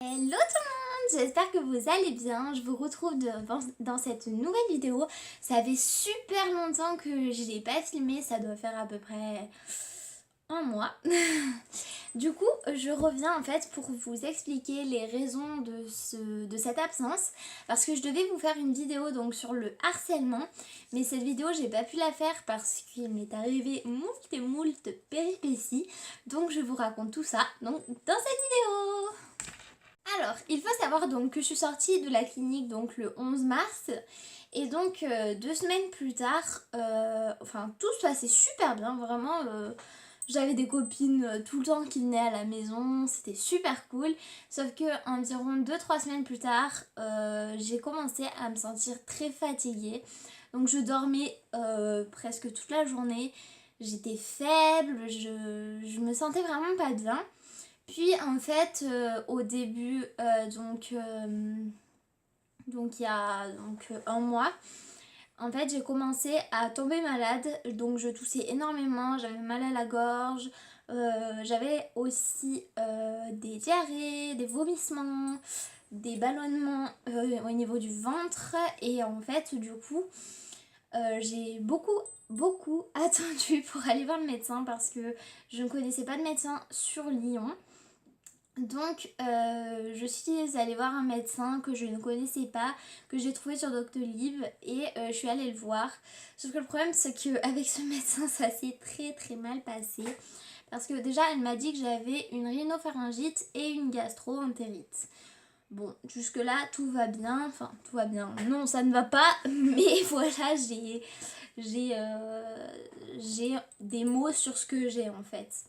Hello tout le monde, j'espère que vous allez bien. Je vous retrouve dans cette nouvelle vidéo. Ça fait super longtemps que je l'ai pas filmé, ça doit faire à peu près un mois. Du coup, je reviens en fait pour vous expliquer les raisons de cette absence, parce que je devais vous faire une vidéo donc sur le harcèlement, mais cette vidéo j'ai pas pu la faire parce qu'il m'est arrivé moult et moult péripéties, donc je vous raconte tout ça donc dans cette vidéo. Alors, il faut savoir donc que je suis sortie de la clinique donc le 11 mars et donc 2 semaines plus tard, tout se passait super bien, vraiment. J'avais des copines tout le temps qui venaient à la maison, c'était super cool. Sauf que environ 2-3 semaines plus tard, j'ai commencé à me sentir très fatiguée. Donc je dormais presque toute la journée, j'étais faible, je me sentais vraiment pas bien. Puis en fait, au début, donc il y a un mois, en fait j'ai commencé à tomber malade, donc je toussais énormément, j'avais mal à la gorge, j'avais aussi des diarrhées, des vomissements, des ballonnements au niveau du ventre et en fait du coup j'ai beaucoup attendu pour aller voir le médecin parce que je ne connaissais pas de médecin sur Lyon. Donc je suis allée voir un médecin que je ne connaissais pas, que j'ai trouvé sur Doctolib et je suis allée le voir. Sauf que le problème c'est qu'avec ce médecin ça s'est très mal passé. Parce que déjà elle m'a dit que j'avais une rhinopharyngite et une gastro-entérite. Bon, jusque là tout va bien, enfin tout va bien, non ça ne va pas, mais voilà j'ai des mots sur ce que j'ai en fait.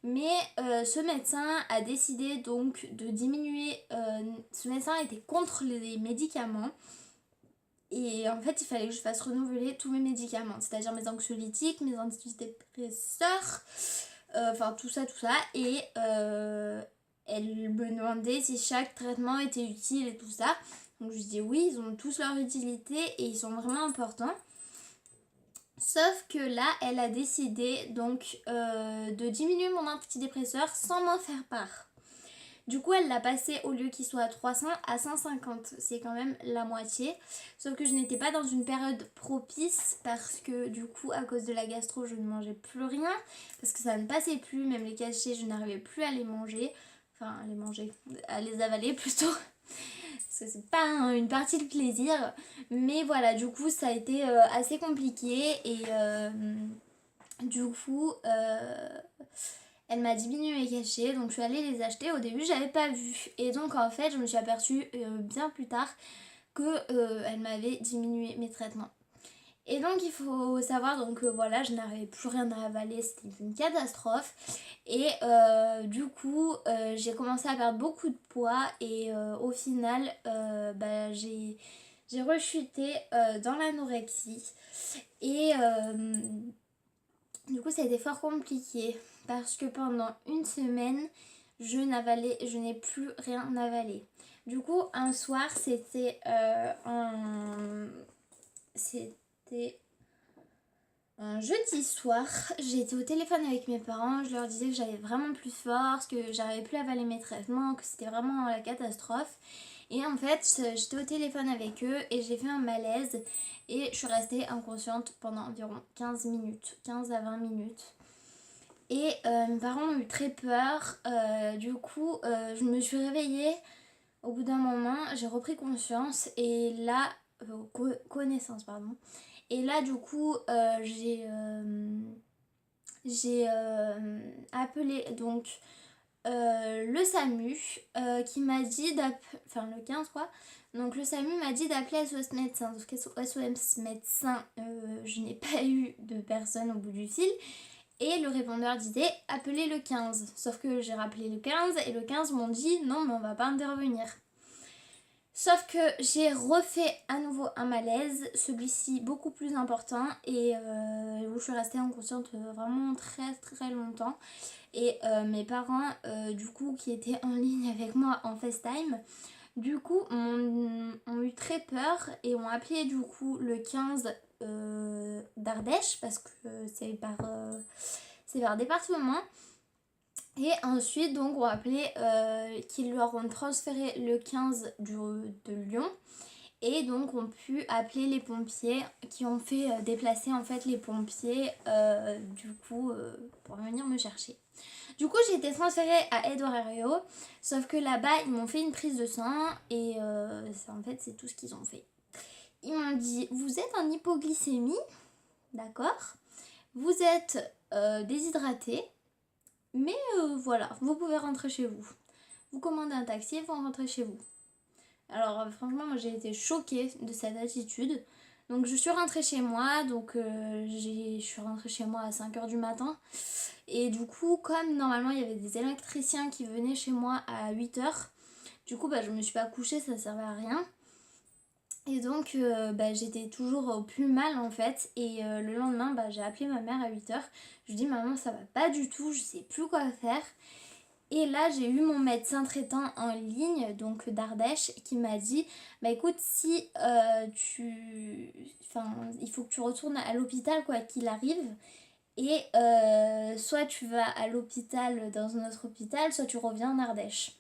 Mais ce médecin a décidé donc de diminuer. Ce médecin était contre les médicaments. Et en fait, il fallait que je fasse renouveler tous mes médicaments, c'est-à-dire mes anxiolytiques, mes antidépresseurs, tout ça. Et elle me demandait si chaque traitement était utile et tout ça. Donc je lui dis oui, ils ont tous leur utilité et ils sont vraiment importants. Sauf que là, elle a décidé donc de diminuer mon antidépresseur sans m'en faire part. Du coup, elle l'a passé au lieu qu'il soit à 300 à 150. C'est quand même la moitié. Sauf que je n'étais pas dans une période propice parce que du coup, à cause de la gastro, je ne mangeais plus rien. Parce que ça ne passait plus. Même les cachets, je n'arrivais plus à les manger. Enfin, à les manger, à les avaler plutôt. Parce que c'est pas une partie de plaisir. Mais voilà, du coup, ça a été assez compliqué. Et du coup, elle m'a diminué mes cachets. Donc, je suis allée les acheter. Au début, j'avais pas vu. Et donc, en fait, je me suis aperçue bien plus tard que elle m'avait diminué mes traitements. Et donc il faut savoir donc voilà, je n'arrivais plus rien à avaler, c'était une catastrophe. Et du coup j'ai commencé à perdre beaucoup de poids et au final j'ai rechuté dans l'anorexie. Et du coup ça a été fort compliqué parce que pendant une semaine je n'ai plus rien avalé. Du coup un soir c'était un jeudi soir, j'étais au téléphone avec mes parents, je leur disais que j'avais vraiment plus de force, que j'arrivais plus à avaler mes traitements, que c'était vraiment la catastrophe. Et en fait, j'étais au téléphone avec eux et j'ai fait un malaise et je suis restée inconsciente pendant environ 15 minutes, 15 à 20 minutes. Et mes parents ont eu très peur, du coup je me suis réveillée au bout d'un moment, j'ai repris conscience et là, connaissance pardon. Et là du coup j'ai appelé donc le SAMU qui m'a dit enfin le 15 quoi. Donc le SAMU m'a dit d'appeler SOS médecin. Sauf que SOS médecin, je n'ai pas eu de personne au bout du fil. Et le répondeur disait appelez le 15. Sauf que j'ai rappelé le 15 et le 15 m'ont dit non mais on va pas intervenir. Sauf que j'ai refait à nouveau un malaise, celui-ci beaucoup plus important et où je suis restée inconsciente vraiment très longtemps. Et mes parents, du coup, qui étaient en ligne avec moi en FaceTime, du coup, ont eu très peur et ont appelé du coup le 15 d'Ardèche parce que c'est par département. Et ensuite, donc, on a appelé qu'ils leur ont transféré le 15 de Lyon. Et donc, ont pu appeler les pompiers qui ont fait déplacer en fait les pompiers du coup pour venir me chercher. Du coup, j'ai été transférée à Edouard Herriot. Sauf que là-bas, ils m'ont fait une prise de sang. Et en fait, c'est tout ce qu'ils ont fait. Ils m'ont dit, vous êtes en hypoglycémie, d'accord, vous êtes déshydraté, mais voilà, vous pouvez rentrer chez vous. Vous commandez un taxi et vous rentrez chez vous. Alors franchement, moi j'ai été choquée de cette attitude. Donc je suis rentrée chez moi, donc je suis rentrée chez moi à 5h du matin. Et du coup, comme normalement il y avait des électriciens qui venaient chez moi à 8h, du coup je me suis pas couchée, ça servait à rien. Et donc j'étais toujours au plus mal en fait. Et le lendemain, j'ai appelé ma mère à 8h. Je lui dis maman, ça va pas du tout, je sais plus quoi faire. Et là, j'ai eu mon médecin traitant en ligne, donc d'Ardèche, qui m'a dit écoute, si il faut que tu retournes à l'hôpital quoi qu'il arrive. Et soit tu vas à l'hôpital dans un autre hôpital, soit tu reviens en Ardèche.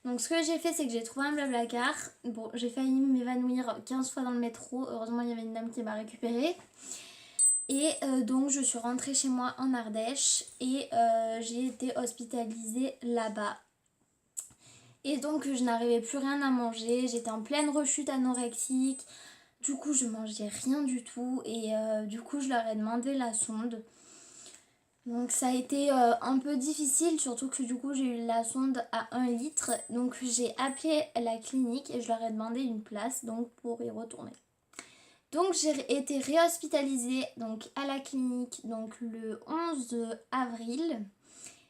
Donc ce que j'ai fait, c'est que j'ai trouvé un Blablacar. Bon, j'ai failli m'évanouir 15 fois dans le métro. Heureusement, il y avait une dame qui m'a récupérée. Et donc je suis rentrée chez moi en Ardèche et j'ai été hospitalisée là-bas. Et donc je n'arrivais plus rien à manger, j'étais en pleine rechute anorexique. Du coup je mangeais rien du tout et du coup je leur ai demandé la sonde. Donc ça a été un peu difficile, surtout que du coup j'ai eu la sonde à 1 litre. Donc j'ai appelé la clinique et je leur ai demandé une place donc pour y retourner. Donc j'ai été réhospitalisée donc, à la clinique donc, le 11 avril.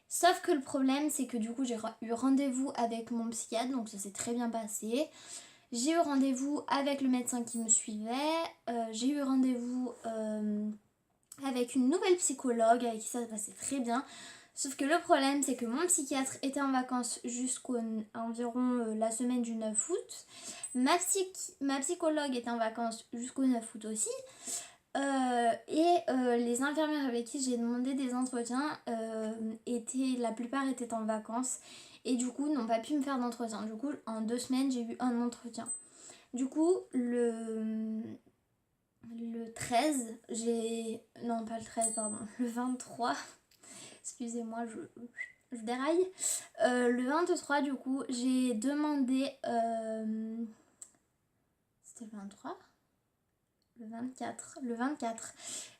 Sauf que le problème c'est que du coup j'ai eu rendez-vous avec mon psychiatre, donc ça s'est très bien passé. J'ai eu rendez-vous avec le médecin qui me suivait. J'ai eu rendez-vous avec une nouvelle psychologue avec qui ça se passait très bien. Sauf que le problème c'est que mon psychiatre était en vacances jusqu'à environ la semaine du 9 août. Ma psychologue était en vacances jusqu'au 9 août aussi. Les infirmières avec qui j'ai demandé des entretiens, la plupart étaient en vacances et du coup n'ont pas pu me faire d'entretien. Du coup en 2 semaines j'ai eu un entretien. Du coup le 13, non pas le 13 pardon, le 23, excusez-moi je déraille. Le 23 du coup j'ai demandé, c'était le 23 ? Le 24.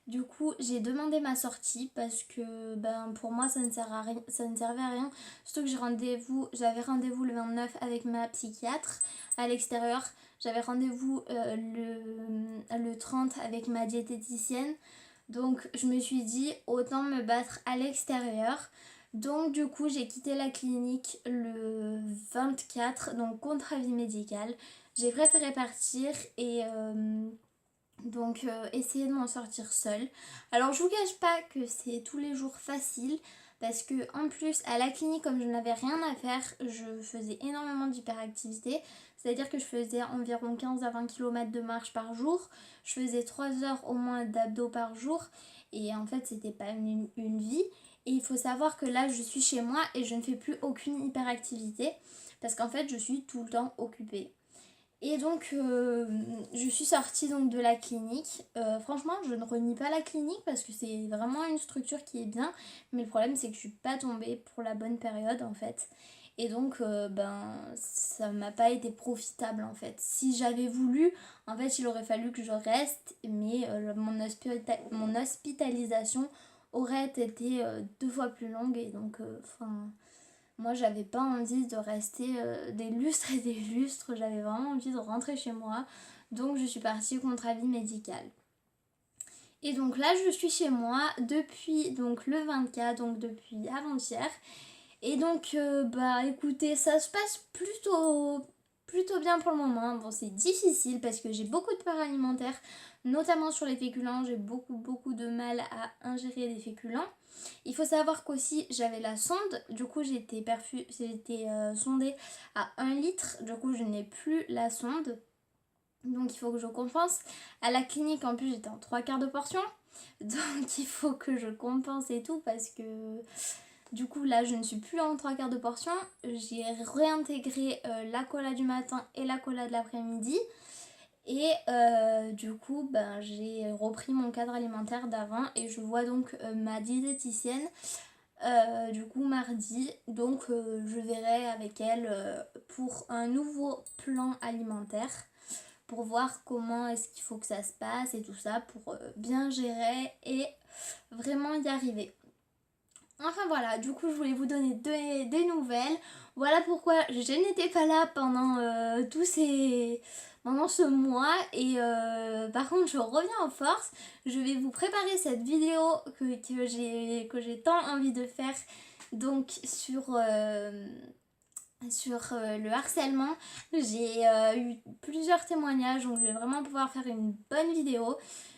Du coup, j'ai demandé ma sortie parce que pour moi ça ne servait à rien. Surtout que j'avais rendez-vous le 29 avec ma psychiatre à l'extérieur. J'avais rendez-vous le 30 avec ma diététicienne. Donc je me suis dit autant me battre à l'extérieur. Donc du coup j'ai quitté la clinique le 24, donc contre avis médical. J'ai préféré partir et donc essayer de m'en sortir seule. Alors je vous cache pas que c'est tous les jours facile parce que en plus à la clinique comme je n'avais rien à faire, je faisais énormément d'hyperactivité. C'est-à-dire que je faisais environ 15 à 20 km de marche par jour. Je faisais 3 heures au moins d'abdos par jour. Et en fait c'était pas une vie. Et il faut savoir que là je suis chez moi et je ne fais plus aucune hyperactivité. Parce qu'en fait je suis tout le temps occupée. Et donc je suis sortie donc de la clinique. Franchement je ne renie pas la clinique parce que c'est vraiment une structure qui est bien. Mais le problème c'est que je suis pas tombée pour la bonne période en fait. Et donc ça m'a pas été profitable en fait. Si j'avais voulu, en fait il aurait fallu que je reste. Mais mon hospitalisation aurait été 2 fois plus longue. Et donc moi, j'avais pas envie de rester des lustres et des lustres, j'avais vraiment envie de rentrer chez moi. Donc, je suis partie contre avis médical. Et donc là, je suis chez moi depuis donc, le 24, donc depuis avant-hier. Et donc, écoutez, ça se passe plutôt bien pour le moment. Bon, c'est difficile parce que j'ai beaucoup de peur alimentaire, notamment sur les féculents. J'ai beaucoup de mal à ingérer des féculents. Il faut savoir qu'aussi j'avais la sonde, du coup j'ai été sondée à 1 litre, du coup je n'ai plus la sonde. Donc il faut que je compense. À la clinique en plus j'étais en 3/4 de portion. Donc il faut que je compense et tout parce que Du coup là je ne suis plus en 3/4 de portion, j'ai réintégré la cola du matin et la cola de l'après-midi. Et du coup ben, j'ai repris mon cadre alimentaire d'avant et je vois donc ma diététicienne du coup mardi. Donc je verrai avec elle pour un nouveau plan alimentaire pour voir comment est-ce qu'il faut que ça se passe et tout ça pour bien gérer et vraiment y arriver. Enfin voilà, du coup je voulais vous donner des nouvelles. Voilà pourquoi je n'étais pas là pendant pendant ce mois. Et par contre je reviens en force. Je vais vous préparer cette vidéo que j'ai tant envie de faire. Donc sur le harcèlement. J'ai eu plusieurs témoignages, donc je vais vraiment pouvoir faire une bonne vidéo.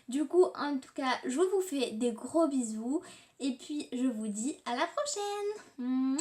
Du coup, en tout cas, je vous fais des gros bisous et puis je vous dis à la prochaine.